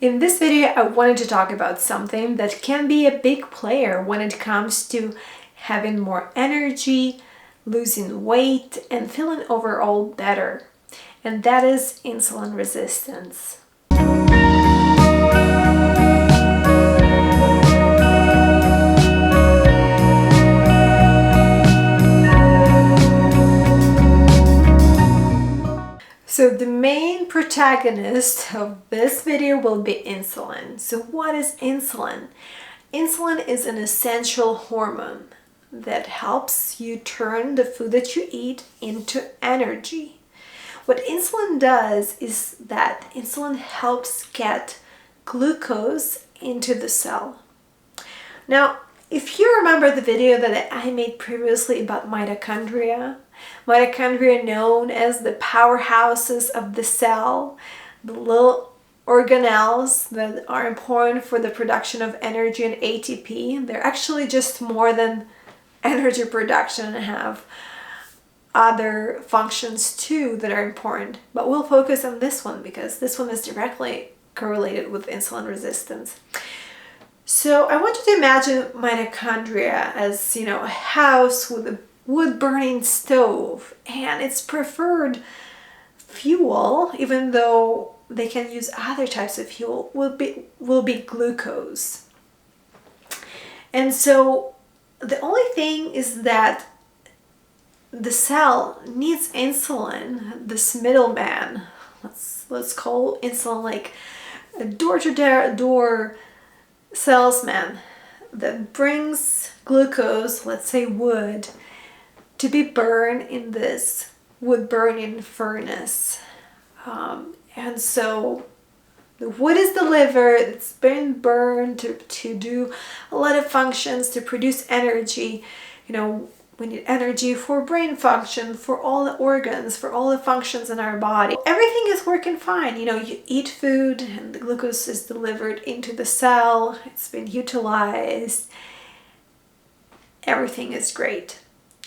In this video, I wanted to talk about something that can be a big player when it comes to having more energy, losing weight, and feeling overall better. And that is insulin resistance. So the main protagonist of this video will be insulin. So what is insulin? Insulin is an essential hormone that helps you turn the food that you eat into energy. What insulin does is that insulin helps get glucose into the cell. Now, if you remember the video that I made previously about mitochondria known as the powerhouses of the cell, the little organelles that are important for the production of energy and ATP, they're actually just more than energy production and have other functions too that are important. But we'll focus on this one because this one is directly correlated with insulin resistance. So I want you to imagine mitochondria as, a house with a wood-burning stove, and its preferred fuel, even though they can use other types of fuel, will be glucose. And so the only thing is that the cell needs insulin, this middleman. Let's call insulin like a door-to-door salesman that brings glucose, let's say wood, to be burned in this wood burning furnace. And so the wood is delivered, it's been burned to do a lot of functions, to produce energy. We need energy for brain function, for all the organs, for all the functions in our body. Everything is working fine. You eat food and the glucose is delivered into the cell, it's been utilized, everything is great.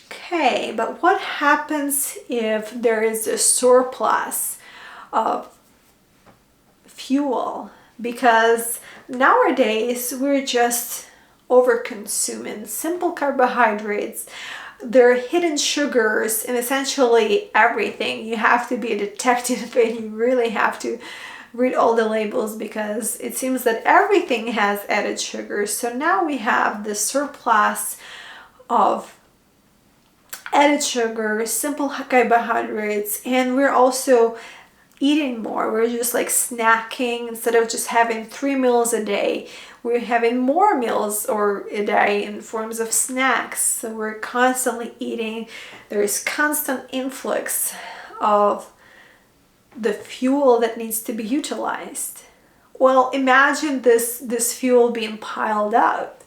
Okay, but what happens if there is a surplus of fuel? Because nowadays we're just over-consuming simple carbohydrates. There are hidden sugars in essentially everything. You have to be a detective and you really have to read all the labels because it seems that everything has added sugars. So now we have the surplus of added sugar, simple carbohydrates, and we're also eating more. We're just like snacking. Instead of just having 3 meals a day, we're having more meals a day in forms of snacks. So we're constantly eating. There is constant influx of the fuel that needs to be utilized. Well, imagine this fuel being piled up.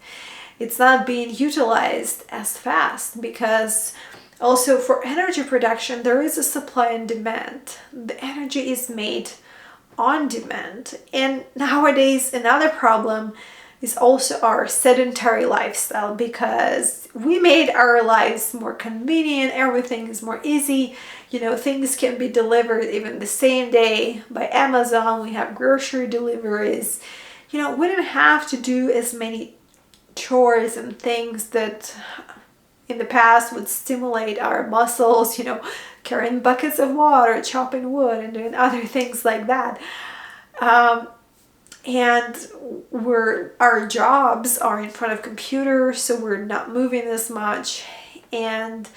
It's not being utilized as fast because also for energy production, there is a supply and demand. The energy is made on demand. And nowadays, another problem is also our sedentary lifestyle because we made our lives more convenient. Everything is more easy. Things can be delivered even the same day by Amazon. We have grocery deliveries. We don't have to do as many chores and things that in the past would stimulate our muscles, carrying buckets of water, chopping wood, and doing other things like that. And our jobs are in front of computers, so we're not moving as much. And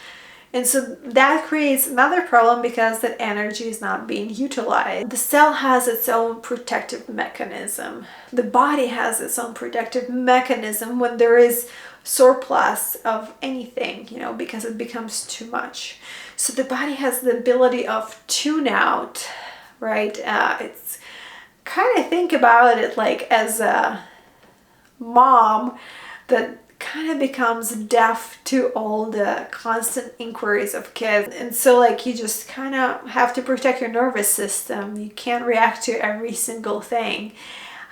so that creates another problem because that energy is not being utilized. The cell has its own protective mechanism. The body has its own protective mechanism when there is surplus of anything, because it becomes too much. So the body has the ability of tune out, right? It's kind of think about it like as a mom that kind of becomes deaf to all the constant inquiries of kids. And so you just kind of have to protect your nervous system. You can't react to every single thing.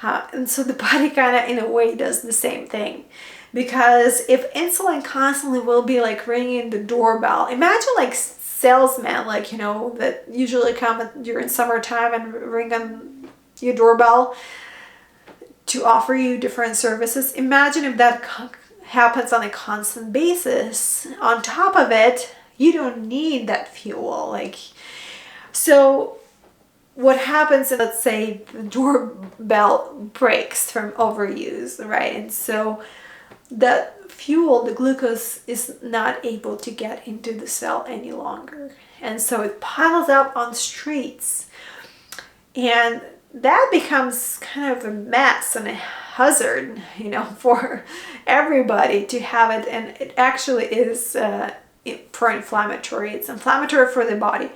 And so the body kind of in a way does the same thing. Because if insulin constantly will be ringing the doorbell, imagine salesmen that usually come during summertime and ring on your doorbell. to offer you different services. Imagine if that happens on a constant basis. On top of it, you don't need that fuel. So what happens, let's say the doorbell breaks from overuse, right? And so that fuel, the glucose, is not able to get into the cell any longer. And so it piles up on streets. And that becomes kind of a mess and a hazard, for everybody to have it. And it actually is pro-inflammatory. It's inflammatory for the body.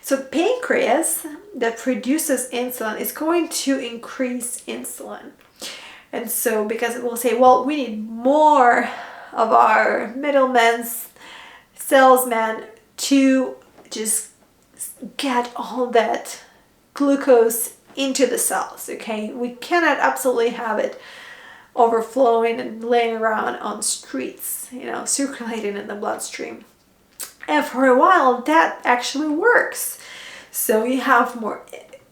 So pancreas that produces insulin is going to increase insulin. And so because it will say, well, we need more of our middlemen, salesmen to just get all that glucose into the cells, okay? We cannot absolutely have it overflowing and laying around on streets, circulating in the bloodstream. And for a while, that actually works. So you have more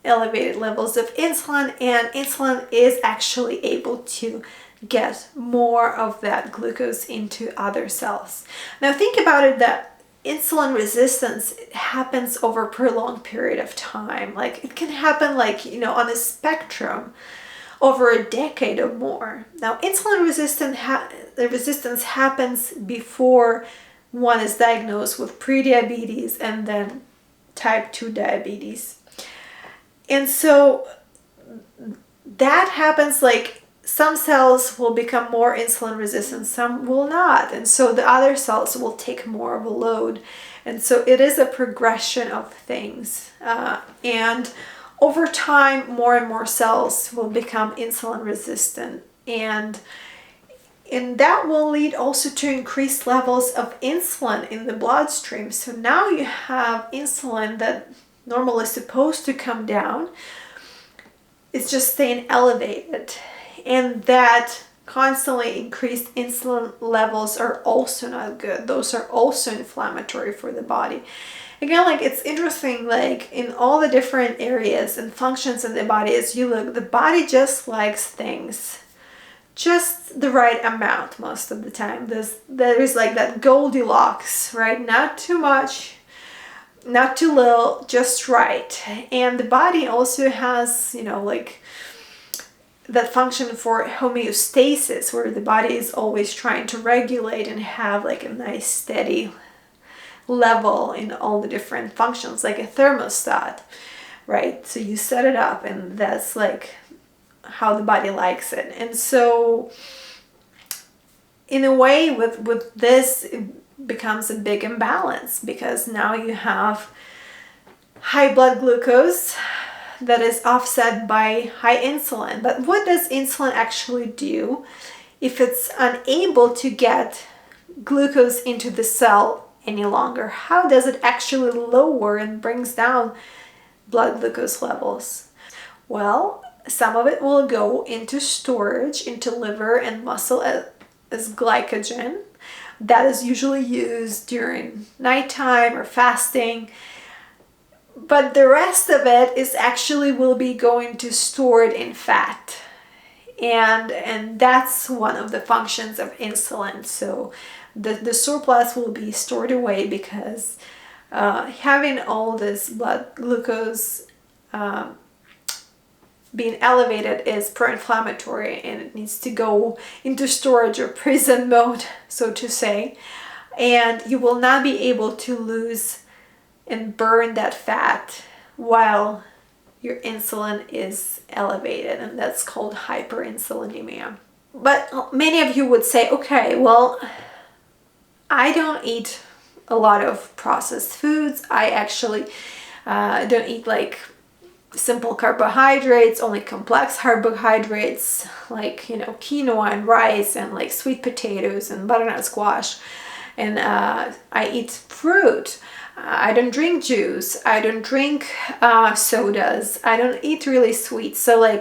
elevated levels of insulin, and insulin is actually able to get more of that glucose into other cells. Now think about it, that insulin resistance happens over a prolonged period of time. It can happen on a spectrum over a decade or more. Now insulin resistance happens before one is diagnosed with prediabetes and then type 2 diabetes. And so that happens, some cells will become more insulin resistant, some will not. And so the other cells will take more of a load. And so it is a progression of things. And over time, more and more cells will become insulin resistant. And that will lead also to increased levels of insulin in the bloodstream. So now you have insulin that normally is supposed to come down. It's just staying elevated. And that constantly increased insulin levels are also not good. Those are also inflammatory for the body. Again, it's interesting, in all the different areas and functions in the body, as you look, the body just likes things just the right amount most of the time. There is that Goldilocks, right? Not too much, not too little, just right. And the body also has, that function for homeostasis, where the body is always trying to regulate and have a nice steady level in all the different functions, like a thermostat, right? So you set it up, and that's how the body likes it. And so in a way, with this, it becomes a big imbalance, because now you have high blood glucose that is offset by high insulin. But what does insulin actually do if it's unable to get glucose into the cell any longer? How does it actually lower and brings down blood glucose levels? Well, some of it will go into storage, into liver and muscle as glycogen. That is usually used during nighttime or fasting. But the rest of it is actually will be going to stored in fat. And that's one of the functions of insulin. So the surplus will be stored away, because having all this blood glucose being elevated is pro-inflammatory, and it needs to go into storage or prison mode, so to say. And you will not be able to lose and burn that fat while your insulin is elevated, and that's called hyperinsulinemia. But many of you would say, okay, well, I don't eat a lot of processed foods. I actually don't eat simple carbohydrates, only complex carbohydrates, quinoa and rice and sweet potatoes and butternut squash. And I eat fruit. I don't drink juice. I don't drink sodas. I don't eat really sweet. So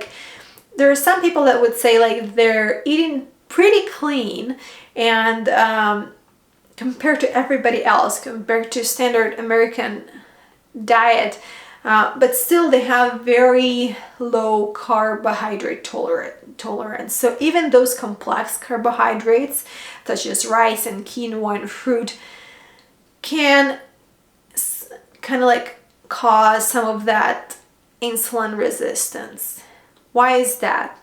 there are some people that would say they're eating pretty clean, and compared to everybody else, compared to standard American diet, but still they have very low carbohydrate tolerance. So even those complex carbohydrates, such as rice and quinoa and fruit, can kind of like cause some of that insulin resistance. Why is that?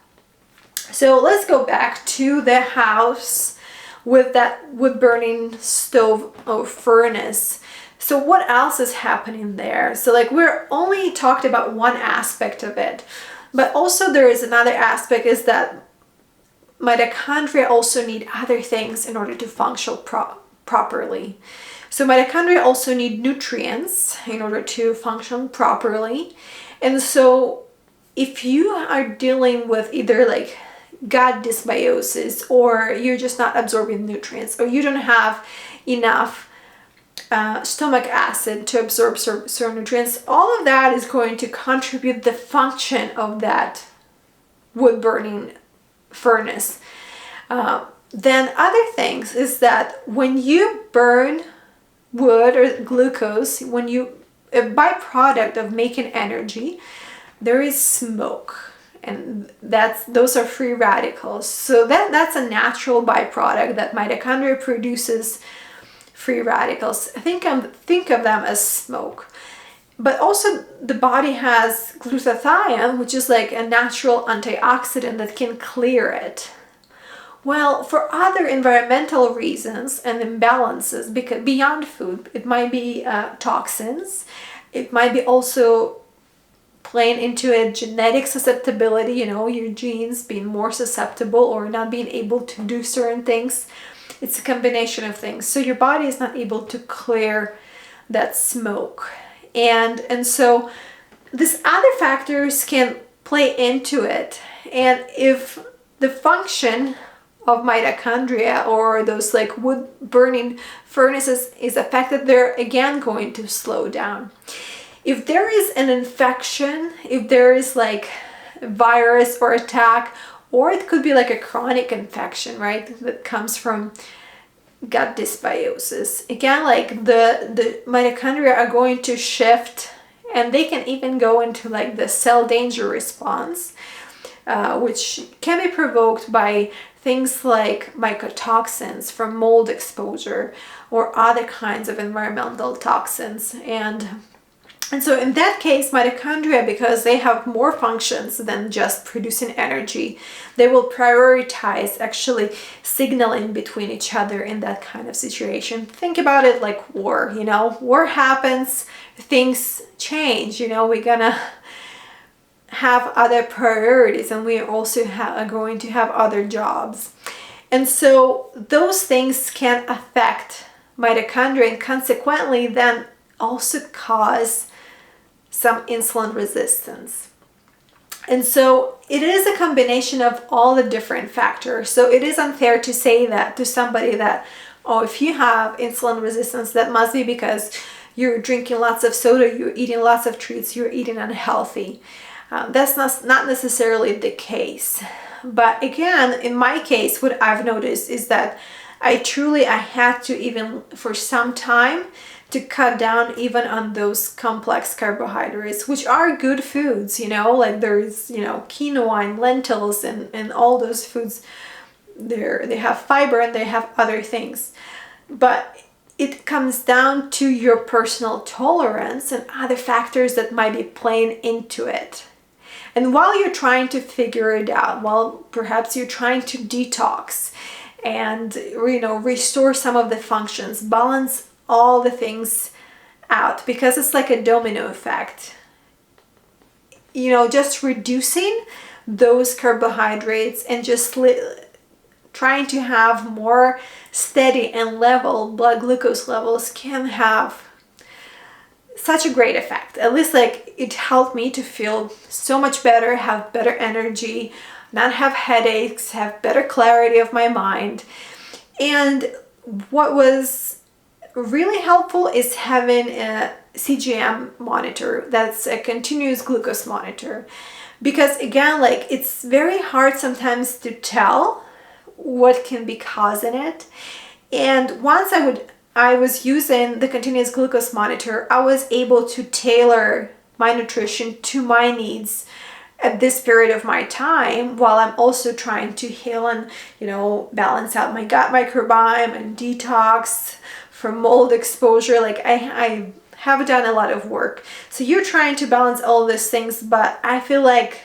So let's go back to the house with that wood burning stove or furnace. So what else is happening there? So like we're only talked about one aspect of it, but also there is another aspect, is that mitochondria also need other things in order to function properly. So mitochondria also need nutrients in order to function properly. And so if you are dealing with either like gut dysbiosis, or you're just not absorbing nutrients, or you don't have enough stomach acid to absorb certain nutrients, all of that is going to contribute the function of that wood burning furnace. Then other things is that when you burn wood or glucose, when you a byproduct of making energy, there is smoke, and those are free radicals. So that's a natural byproduct that mitochondria produces, free radicals. Think of them as smoke. But also the body has glutathione, which is like a natural antioxidant that can clear it. Well, for other environmental reasons and imbalances, because beyond food, it might be toxins, it might be also playing into a genetic susceptibility, your genes being more susceptible or not being able to do certain things. It's a combination of things. So your body is not able to clear that smoke. And so these other factors can play into it. And if the function of mitochondria or those like wood burning furnaces is affected, they're again going to slow down. If there is an infection, if there is like a virus or attack, or it could be like a chronic infection, right, that comes from gut dysbiosis, again, like the mitochondria are going to shift, and they can even go into like the cell danger response, which can be provoked by things like mycotoxins from mold exposure or other kinds of environmental toxins. And so in that case, mitochondria, because they have more functions than just producing energy, they will prioritize actually signaling between each other in that kind of situation. Think about it like war, war happens, things change, we're gonna have other priorities, and we also are going to have other jobs. And so those things can affect mitochondria, and consequently then also cause some insulin resistance. And so it is a combination of all the different factors. So it is unfair to say that to somebody that, oh, if you have insulin resistance, that must be because you're drinking lots of soda, you're eating lots of treats, you're eating unhealthy. That's not necessarily the case. But again, in my case, what I've noticed is that I had to, even for some time, to cut down even on those complex carbohydrates, which are good foods, like there's, quinoa and lentils and all those foods. They have fiber and they have other things. But it comes down to your personal tolerance and other factors that might be playing into it. And while you're trying to figure it out, while perhaps you're trying to detox and, restore some of the functions, balance all the things out, because it's like a domino effect. Just reducing those carbohydrates and just trying to have more steady and level blood glucose levels can have such a great effect. At least like it helped me to feel so much better, have better energy, not have headaches, have better clarity of my mind. And what was really helpful is having a CGM monitor, that's a continuous glucose monitor, because again, like it's very hard sometimes to tell what can be causing it. And once I was using the continuous glucose monitor, I was able to tailor my nutrition to my needs at this period of my time, while I'm also trying to heal and, balance out my gut microbiome and detox from mold exposure. Like I have done a lot of work. So you're trying to balance all these things, but I feel like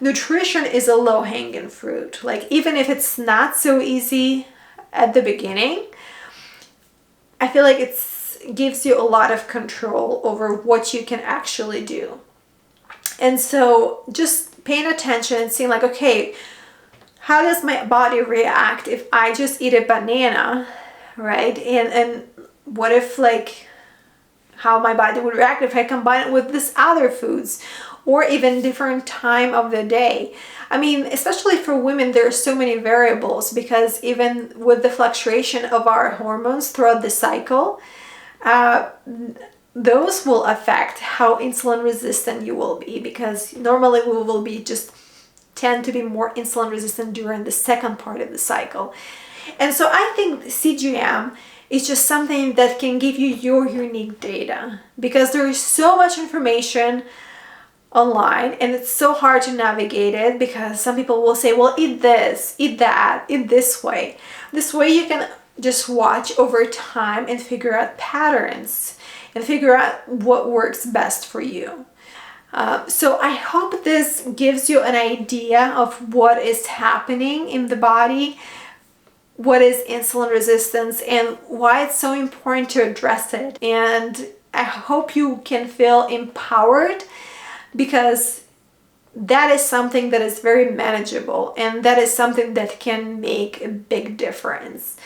nutrition is a low-hanging fruit. Like even if it's not so easy at the beginning, I feel like it gives you a lot of control over what you can actually do. And so just paying attention and seeing like, okay, how does my body react if I just eat a banana, right? And what if like how my body would react if I combine it with this other foods, or even different time of the day. I mean, especially for women, there are so many variables, because even with the fluctuation of our hormones throughout the cycle, those will affect how insulin resistant you will be, because normally we will be tend to be more insulin resistant during the second part of the cycle. And so I think CGM is just something that can give you your unique data, because there is so much information online and it's so hard to navigate it, because some people will say, well, eat this, eat that, eat this way. This way you can just watch over time and figure out patterns and figure out what works best for you. So I hope this gives you an idea of what is happening in the body, what is insulin resistance, and why it's so important to address it. And I hope you can feel empowered, because that is something that is very manageable, and that is something that can make a big difference.